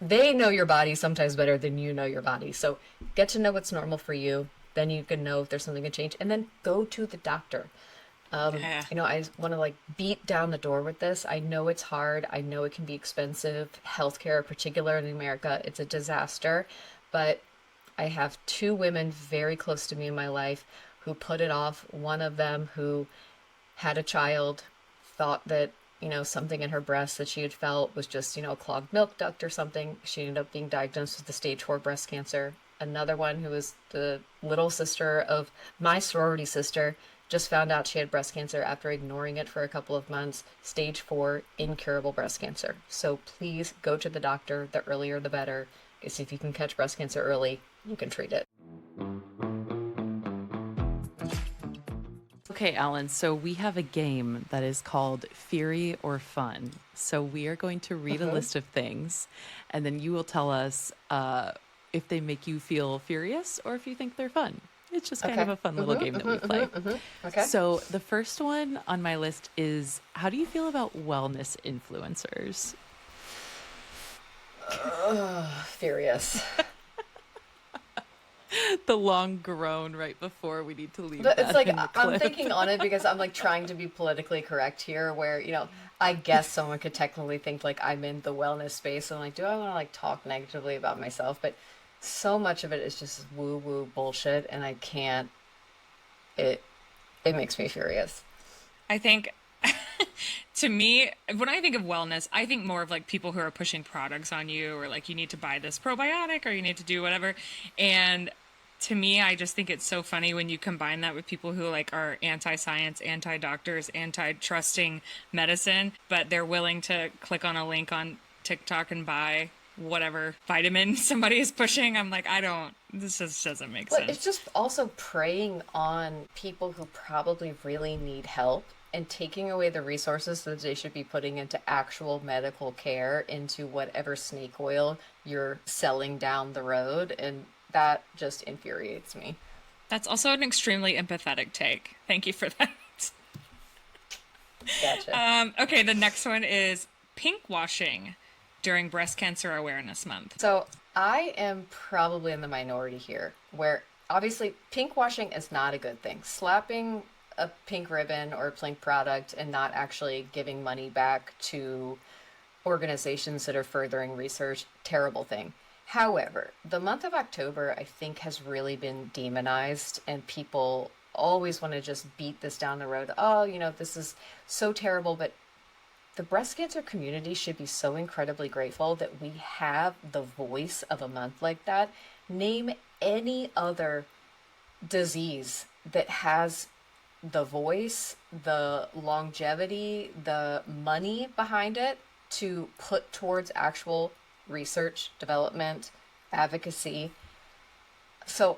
they know your body sometimes better than you know your body. So get to know what's normal for you. Then you can know if there's something to change, and then go to the doctor. I want to beat down the door with this. I know it's hard. I know it can be expensive. Healthcare, particularly in America, it's a disaster. But I have two women very close to me in my life who put it off. One of them who had a child, thought that, something in her breast that she had felt was just, a clogged milk duct or something. She ended up being diagnosed with the stage 4 breast cancer. Another one who was the little sister of my sorority sister just found out she had breast cancer after ignoring it for a couple of months. Stage 4, incurable breast cancer. So please go to the doctor. The earlier the better. Because if you can catch breast cancer early, you can treat it. Okay, Allyn, so we have a game that is called Fury or Fun. So we are going to read a list of things, and then you will tell us if they make you feel furious or if you think they're fun. It's just kind of a fun little game that we play. Okay. So the first one on my list is, how do you feel about wellness influencers? Furious. The long groan right before we need to leave. But it's that in the I'm clip. thinking on it because I'm trying to be politically correct here where, I guess someone could technically think I'm in the wellness space. And do I want to talk negatively about myself? But so much of it is just woo-woo bullshit, and I can't. It makes me furious. I think, to me, when I think of wellness, I think more of people who are pushing products on you, or you need to buy this probiotic, or you need to do whatever. And to me, I just think it's so funny when you combine that with people who are anti-science, anti-doctors, anti-trusting medicine, but they're willing to click on a link on TikTok and buy whatever vitamin somebody is pushing. I'm this just doesn't make sense. It's just also preying on people who probably really need help and taking away the resources that they should be putting into actual medical care into whatever snake oil you're selling down the road. And that just infuriates me. That's also an extremely empathetic take. Thank you for that. Gotcha. Okay, the next one is pink washing during Breast Cancer Awareness Month. So I am probably in the minority here, where obviously pink washing is not a good thing. Slapping a pink ribbon or a pink product and not actually giving money back to organizations that are furthering research, terrible thing. However, the month of October, I think, has really been demonized, and people always want to just beat this down the road. Oh, this is so terrible, but the breast cancer community should be so incredibly grateful that we have the voice of a month like that. Name any other disease that has the voice, the longevity, the money behind it to put towards actual research, development, advocacy. So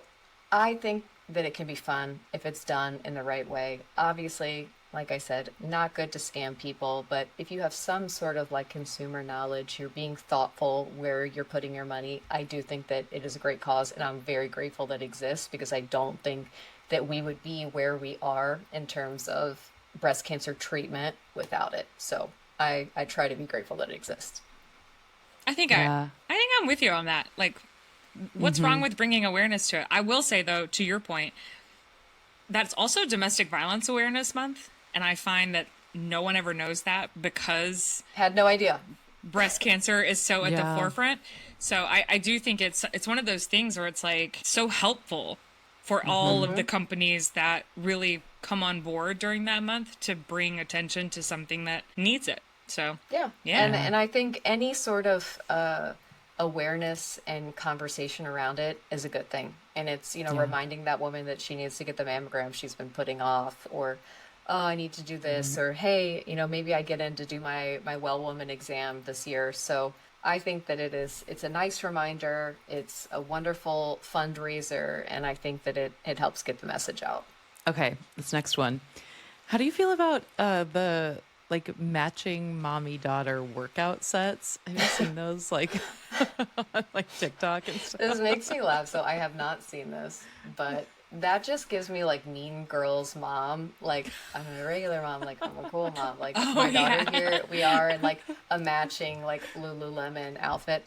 I think that it can be fun if it's done in the right way. Obviously, like I said, not good to scam people, but if you have some sort of like consumer knowledge, you're being thoughtful where you're putting your money, I do think that it is a great cause, and I'm very grateful that it exists, because I don't think that we would be where we are in terms of breast cancer treatment without it. So I try to be grateful that it exists. I think Yeah. I think I'm with you on that. Like, what's wrong with bringing awareness to it? I will say, though, to your point, that's also Domestic Violence Awareness Month, and I find that no one ever knows that because Had no idea. breast cancer is so at the Yeah. forefront. So I do think it's one of those things where it's like so helpful for all of the companies that really come on board during that month to bring attention to something that needs it. So Yeah. Yeah. And I think any sort of awareness and conversation around it is a good thing. And it's, reminding that woman that she needs to get the mammogram she's been putting off, or, oh, I need to do this, or, hey, maybe I get in to do my well woman exam this year. So I think that it's a nice reminder. It's a wonderful fundraiser. And I think that it helps get the message out. Okay, this next one. How do you feel about the like matching mommy daughter workout sets? Have you seen those like on like TikTok and stuff? This makes me laugh. So I have not seen this, but that just gives me like Mean Girls mom. Like, I'm a regular mom. Like, I'm a cool mom. Like, my daughter here, we are in like a matching like Lululemon outfit.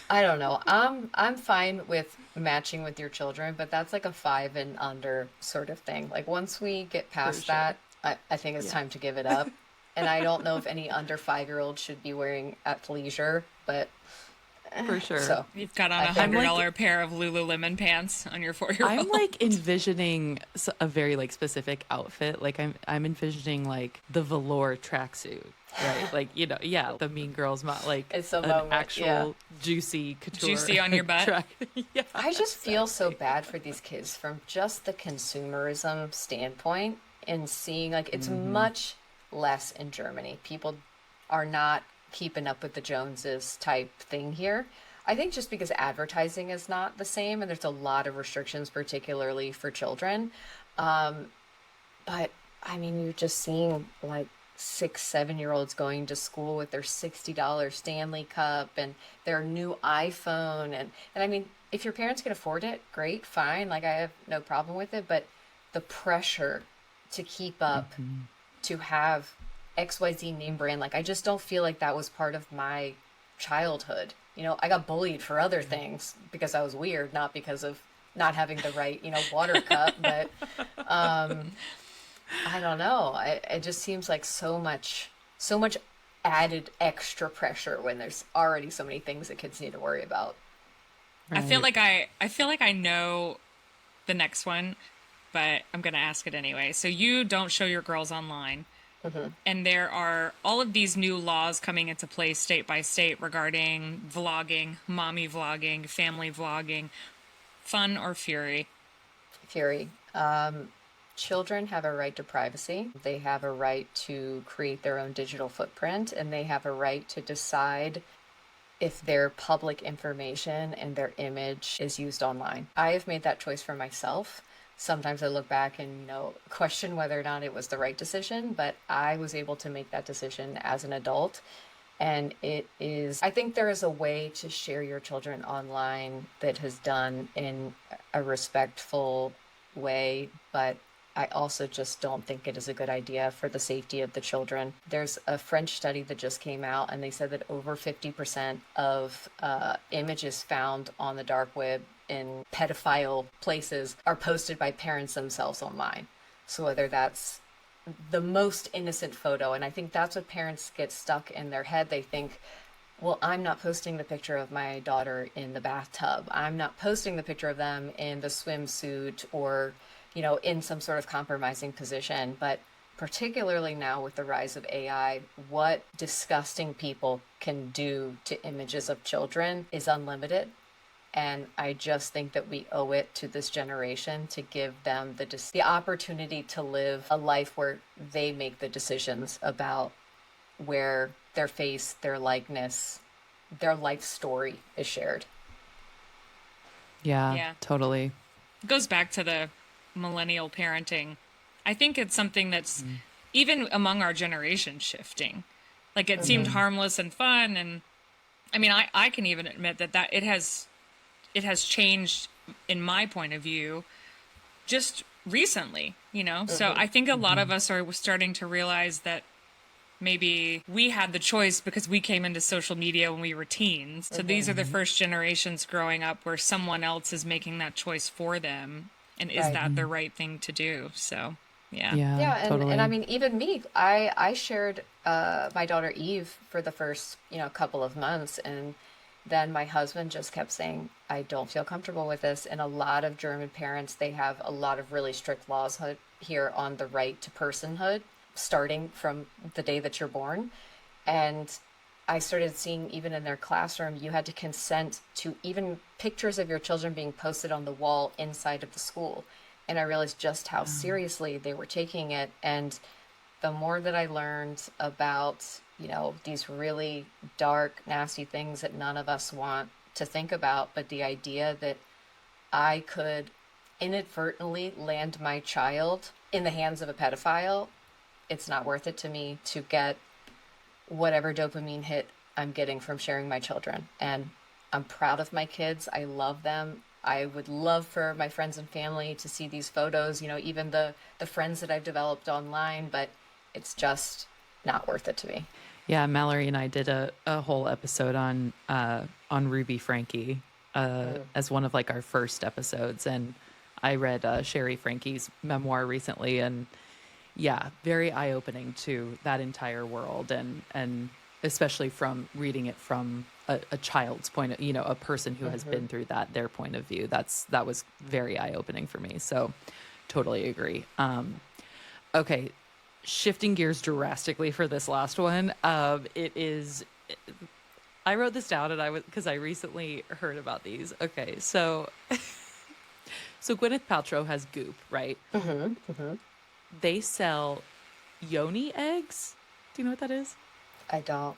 I don't know. I'm fine with matching with your children, but that's like a 5 and under sort of thing. Like, once we get past that, I think it's time to give it up. And I don't know if any under 5-year-old should be wearing athleisure, but For sure. so You've got on I think- $100 pair of Lululemon pants on your 4-year-old. I'm like envisioning a very like specific outfit. Like I'm envisioning like the velour tracksuit, right? Like, the Mean Girls like It's a an moment, actual yeah. juicy couture. Juicy on your butt. track. Yeah. I just feel so bad for these kids from just the consumerism standpoint, and seeing like it's much less in Germany. People are not keeping up with the Joneses type thing here. I think just because advertising is not the same, and there's a lot of restrictions, particularly for children. But I mean, you're just seeing like 6, 7-year-olds going to school with their $60 Stanley Cup and their new iPhone. And I mean, if your parents can afford it, great, fine. Like, I have no problem with it. But the pressure to keep up, to have XYZ name brand, like, I just don't feel like that was part of my childhood. I got bullied for other things because I was weird, not because of not having the right, water cup. But I don't know. It just seems like so much added extra pressure when there's already so many things that kids need to worry about. I feel like I know the next one, but I'm going to ask it anyway. So you don't show your girls online. And there are all of these new laws coming into place state by state regarding vlogging, mommy vlogging, family vlogging. Fun or fury? Fury. Children have a right to privacy. They have a right to create their own digital footprint, and they have a right to decide if their public information and their image is used online. I have made that choice for myself. Sometimes I look back and, question whether or not it was the right decision, but I was able to make that decision as an adult. And I think there is a way to share your children online that is done in a respectful way, but I also just don't think it is a good idea for the safety of the children. There's a French study that just came out, and they said that over 50% of images found on the dark web in pedophile places are posted by parents themselves online. So whether that's the most innocent photo, and I think that's what parents get stuck in their head. They think, well, I'm not posting the picture of my daughter in the bathtub. I'm not posting the picture of them in the swimsuit or, in some sort of compromising position. But particularly now with the rise of AI, what disgusting people can do to images of children is unlimited. And I just think that we owe it to this generation to give them the opportunity to live a life where they make the decisions about where their face, their likeness, their life story is shared. Yeah, totally. It goes back to the millennial parenting. I think it's something that's even among our generation shifting. Like it seemed harmless and fun, and I mean, I can even admit that it has changed in my point of view just recently, you know? So I think a lot of us are starting to realize that maybe we had the choice because we came into social media when we were teens. So these are the first generations growing up where someone else is making that choice for them. And is that the right thing to do? So, yeah. Yeah, totally. and I mean, even me, I shared my daughter Eve for the first, couple of months, and then my husband just kept saying, I don't feel comfortable with this. And a lot of German parents, they have a lot of really strict laws here on the right to personhood, starting from the day that you're born. And I started seeing even in their classroom, you had to consent to even pictures of your children being posted on the wall inside of the school. And I realized just how seriously they were taking it. And the more that I learned about, these really dark, nasty things that none of us want to think about, but the idea that I could inadvertently land my child in the hands of a pedophile, it's not worth it to me to get whatever dopamine hit I'm getting from sharing my children. And I'm proud of my kids. I love them. I would love for my friends and family to see these photos, even the friends that I've developed online, but it's just not worth it to me. Yeah, Mallory and I did a whole episode on Ruby Frankie as one of like our first episodes, and I read Sherry Frankie's memoir recently, and yeah, very eye-opening to that entire world, and especially from reading it from a child's point of, a person who has been through that, their point of view. That was very eye-opening for me. So totally agree. Okay. Shifting gears drastically for this last one. I wrote this down because I recently heard about these. Okay. So Gwyneth Paltrow has Goop, right? They sell Yoni eggs. Do you know what that is? I don't.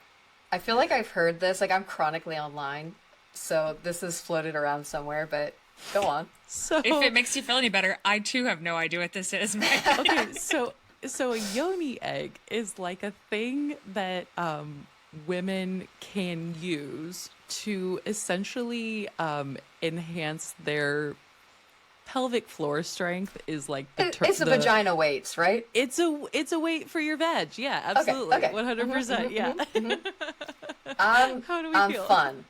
I feel like I've heard this. Like, I'm chronically online, so this is floated around somewhere, but go on. So if it makes you feel any better, I too have no idea what this is. Okay, so a Yoni egg is like a thing that women can use to essentially enhance their pelvic floor strength. Is like it's a vagina weights, right? It's a weight for your veg. Yeah, absolutely. Okay. 100%. Yeah. How do we feel? Fun.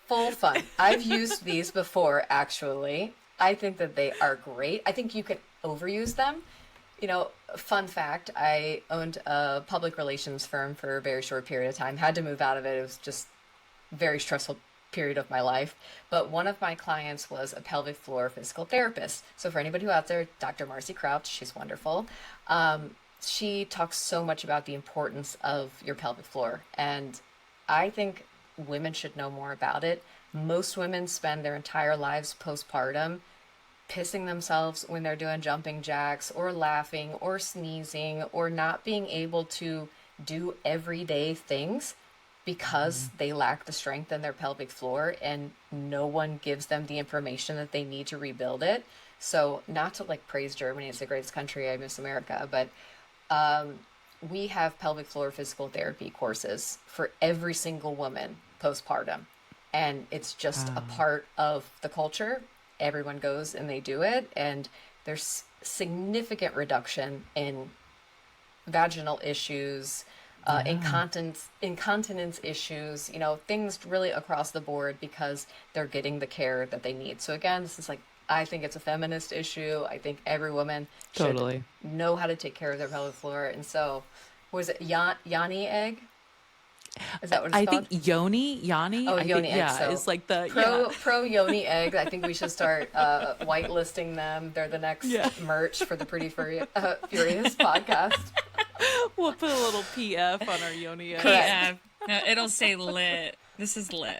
Full fun. I've used these before, actually. I think that they are great. I think you can overuse them. Fun fact, I owned a public relations firm for a very short period of time. Had to move out of it. It was just a very stressful period of my life. But one of my clients was a pelvic floor physical therapist. So for anybody who out there, Dr. Marcy Crouch, she's wonderful. She talks so much about the importance of your pelvic floor. And I think women should know more about it. Most women spend their entire lives postpartum pissing themselves when they're doing jumping jacks or laughing or sneezing or not being able to do everyday things because they lack the strength in their pelvic floor, and no one gives them the information that they need to rebuild it. So not to praise Germany, it's the greatest country, I miss America, but we have pelvic floor physical therapy courses for every single woman postpartum. And it's just a part of the culture. Everyone goes and they do it. And there's significant reduction in vaginal issues, incontinence issues, things really across the board because they're getting the care that they need. So again, this is I think it's a feminist issue. I think every woman should know how to take care of their pelvic floor. And so, was it Yoni egg? Is that what it's called? I think Yoni. Oh, Yoni egg. Yeah, so it's like the pro Yoni egg. I think we should start whitelisting them. They're the next merch for the Pretty Furious podcast. We'll put a little PF on our Yoni egg. PF. No, it'll say lit. This is lit.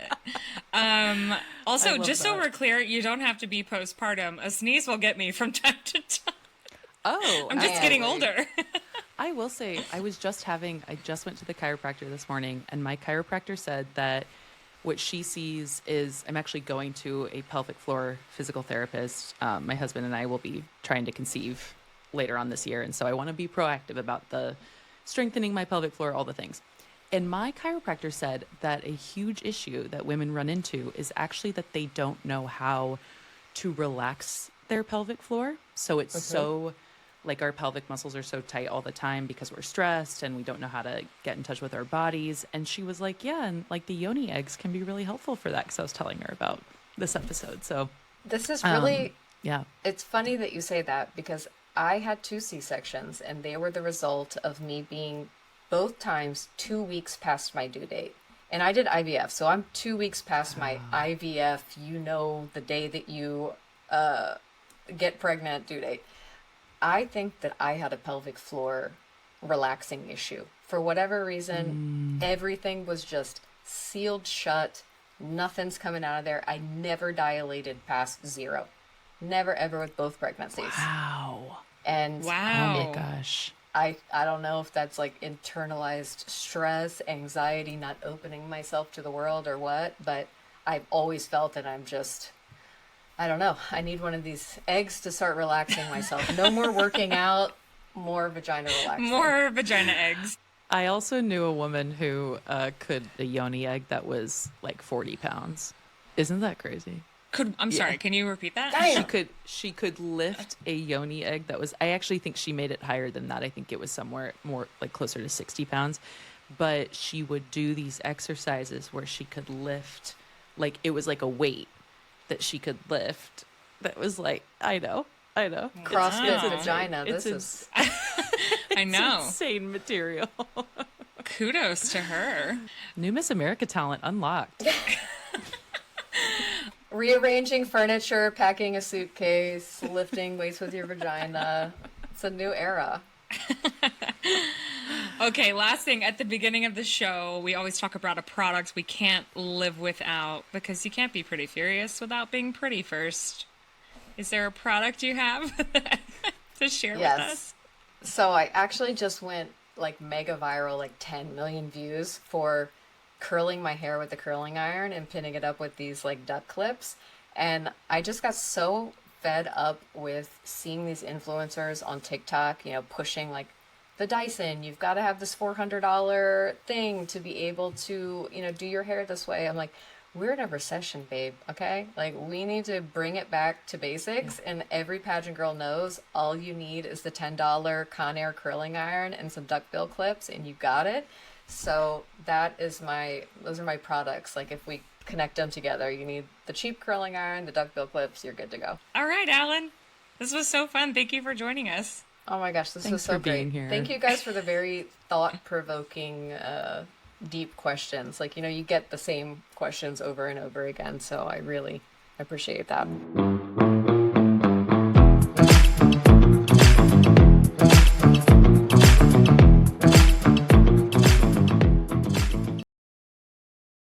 I Also, love just so that. we're clear, you don't have to be postpartum. A sneeze will get me from time to time. Oh, I'm just getting older. I will say, I just went to the chiropractor this morning, and my chiropractor said that what she sees is I'm actually going to a pelvic floor physical therapist. My husband and I will be trying to conceive later on this year. And so I want to be proactive about the strengthening my pelvic floor, all the things. And my chiropractor said that a huge issue that women run into is actually that they don't know how to relax their pelvic floor. So it's so, like, our pelvic muscles are so tight all the time because we're stressed and we don't know how to get in touch with our bodies. And she was like, yeah, and like the Yoni eggs can be really helpful for that, because I was telling her about this episode. So This is really, yeah. it's funny that you say that, because I had 2 C-sections and they were the result of me being both times 2 weeks past my due date. And I did IVF, so I'm 2 weeks past my IVF, the day that you get pregnant due date. I think that I had a pelvic floor relaxing issue. For whatever reason, everything was just sealed shut. Nothing's coming out of there. I never dilated past 0. Never, ever with both pregnancies. Wow. And Wow. Oh my gosh. I don't know if that's like internalized stress, anxiety, not opening myself to the world or what, but I've always felt that I don't know. I need one of these eggs to start relaxing myself. No more working out, more vagina relaxing. More vagina eggs. I also knew a woman who could a Yoni egg that was like 40 pounds. Isn't that crazy? I'm sorry, can you repeat that? She could lift a Yoni egg that was, I actually think she made it higher than that. I think it was somewhere more like closer to 60 pounds. But she would do these exercises where she could lift, like it was like a weight that she could lift. That was like, I know. CrossFit vagina. It's This is I know. insane material. Kudos to her. New Miss America talent unlocked. rearranging furniture, packing a suitcase, lifting weights with your vagina. It's a new era. Okay, last thing. At the beginning of the show, we always talk about a product we can't live without, because you can't be pretty furious without being pretty first. Is there a product you have to share with us? So I actually just went like mega viral, like 10 million views for curling my hair with a curling iron and pinning it up with these like duck clips. And I just got so fed up with seeing these influencers on TikTok, pushing like the Dyson, you've got to have this $400 thing to be able to, do your hair this way. I'm like, we're in a recession, babe, okay? Like, we need to bring it back to basics, and every pageant girl knows all you need is the $10 Conair curling iron and some duckbill clips, and you got it. So those are my products. Like, if we connect them together, you need the cheap curling iron, the duckbill clips, you're good to go. All right, Allyn. This was so fun. Thank you for joining us. Oh my gosh, this was Thanks so for being great. here. Thank you guys for the very thought-provoking, deep questions. Like, you get the same questions over and over again, so I really appreciate that.